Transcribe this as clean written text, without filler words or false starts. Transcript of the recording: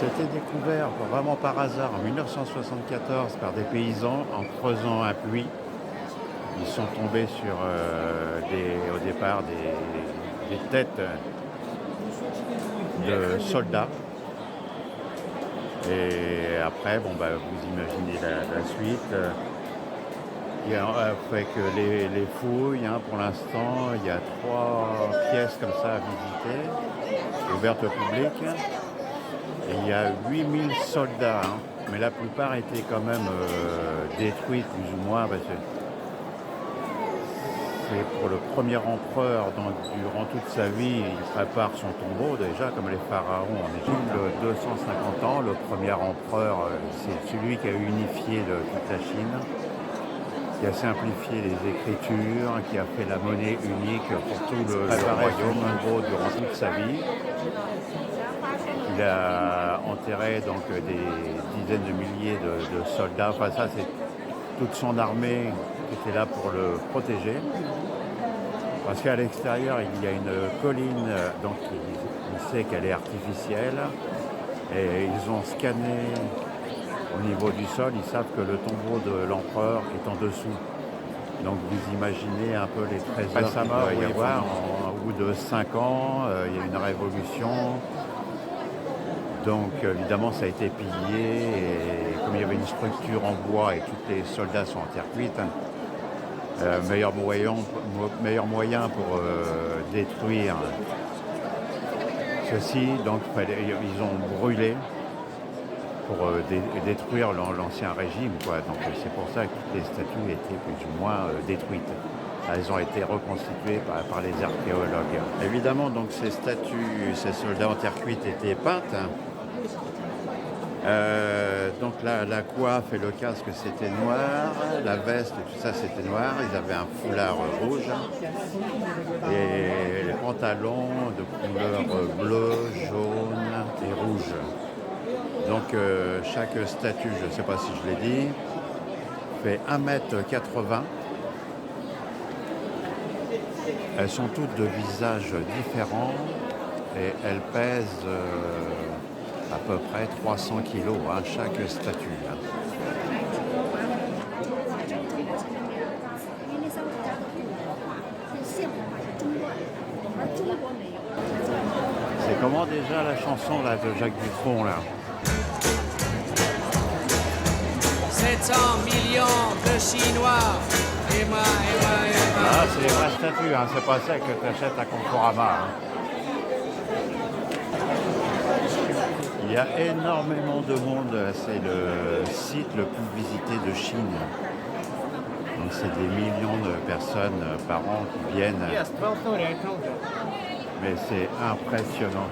C'était découvert vraiment par hasard en 1974 par des paysans en creusant un puits. Ils sont tombés sur au départ des têtes de soldats. Et après, bon, bah, vous imaginez la suite. Il a fait que les fouilles, hein, pour l'instant, il y a 3 pièces comme ça à visiter, ouvertes au public. Et il y a 8000 soldats, hein, mais la plupart étaient quand même détruits plus ou moins, parce que c'est pour le premier empereur, durant toute sa vie, il prépare son tombeau déjà, comme les pharaons en Égypte. 250 ans, le premier empereur, c'est celui qui a unifié toute la Chine, qui a simplifié les écritures, qui a fait la monnaie unique pour tout le royaume, en gros, durant toute sa vie. Il a enterré donc des dizaines de milliers de soldats. Enfin, ça, c'est toute son armée qui était là pour le protéger. Parce qu'à l'extérieur, il y a une colline, donc il sait qu'elle est artificielle. Et ils ont scanné au niveau du sol, ils savent que le tombeau de l'empereur est en dessous. Donc vous imaginez un peu les trésors qu'il doit y avoir. Au bout de 5 ans, il y a une révolution. Donc évidemment ça a été pillé, et comme il y avait une structure en bois et tous les soldats sont en terre cuite, meilleur moyen pour détruire ceci, donc ils ont brûlé pour détruire l'ancien régime, quoi. Donc c'est pour ça que toutes les statues étaient plus ou moins détruites. Elles ont été reconstituées par les archéologues. Évidemment, donc ces statues, ces soldats en terre cuite étaient peintes. Donc la coiffe et le casque c'était noir, la veste et tout ça c'était noir, ils avaient un foulard rouge et les pantalons de couleur bleu, jaune et rouge. Donc chaque statue, je ne sais pas si je l'ai dit, fait 1,80 m. Elles sont toutes de visages différents et elles pèsent à peu près 300 kilos, hein, chaque statue. Hein. C'est comment déjà la chanson là, de Jacques Dutronc là? 700 millions de Chinois, et moi. Ah, c'est les vraies statues, hein, c'est pas ça que tu achètes à Conforama. Hein. Il y a énormément de monde, c'est le site le plus visité de Chine. Donc c'est des millions de personnes par an qui viennent. Mais c'est impressionnant.